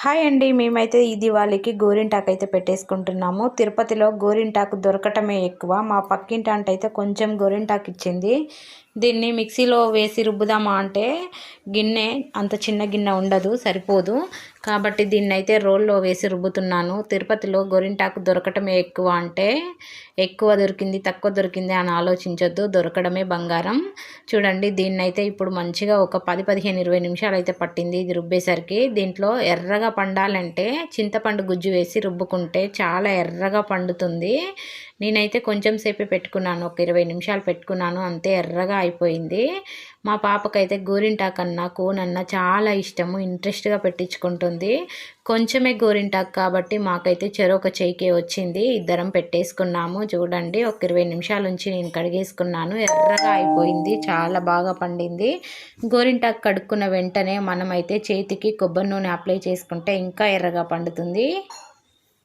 Hi అండి. మేమైతే ఈ దివాళీకి గోరింటాకు అయితే పెట్టేసుకుంటున్నాము. తిరుపతిలో గోరింటాకు దొరకటమే ఎక్కువ. మా పక్కింటి ఆంటీ అయితే కొంచెం గోరింటాకు ఇచ్చింది. దీన్ని మిక్సీలో వేసి రుబ్బుదామా అంటే గిన్నె అంత చిన్న గిన్నె ఉండదు, సరిపోదు. కాబట్టి దీన్ని అయితే రోల్లో వేసి రుబ్బుతున్నాను. తిరుపతిలో గోరింటాకు దొరకటమే ఎక్కువ అంటే ఎక్కువ దొరికింది తక్కువ దొరికింది అని ఆలోచించొద్దు, దొరకడమే బంగారం. చూడండి, దీన్ని అయితే ఇప్పుడు మంచిగా ఒక 10-15-20 నిమిషాలు అయితే పట్టింది ఇది రుబ్బేసరికి. దీంట్లో ఎర్రగా పండాలంటే చింతపండు గుజ్జు వేసి రుబ్బుకుంటే చాలా ఎర్రగా పండుతుంది. నేనైతే కొంచెం సేపే పెట్టుకున్నాను, ఒక 20 నిమిషాలు పెట్టుకున్నాను, అంతే ఎర్రగా అయిపోయింది. మా పాపకైతే గోరింటాకన్నా కోనన్నా చాలా ఇష్టము, ఇంట్రెస్ట్గా పెట్టించుకుంటుంది. కొంచెమే గోరింటాకు కాబట్టి మాకైతే చెరొక చేయికే వచ్చింది. ఇద్దరం పెట్టేసుకున్నాము. చూడండి, ఒక 20 నిమిషాల నుంచి నేను కడిగేసుకున్నాను, ఎర్రగా అయిపోయింది, చాలా బాగా పండింది. గోరింటాకు కడుక్కున్న వెంటనే మనమైతే చేతికి కొబ్బరి నూనె అప్లై చేసుకుంటే ఇంకా ఎర్రగా పండుతుంది.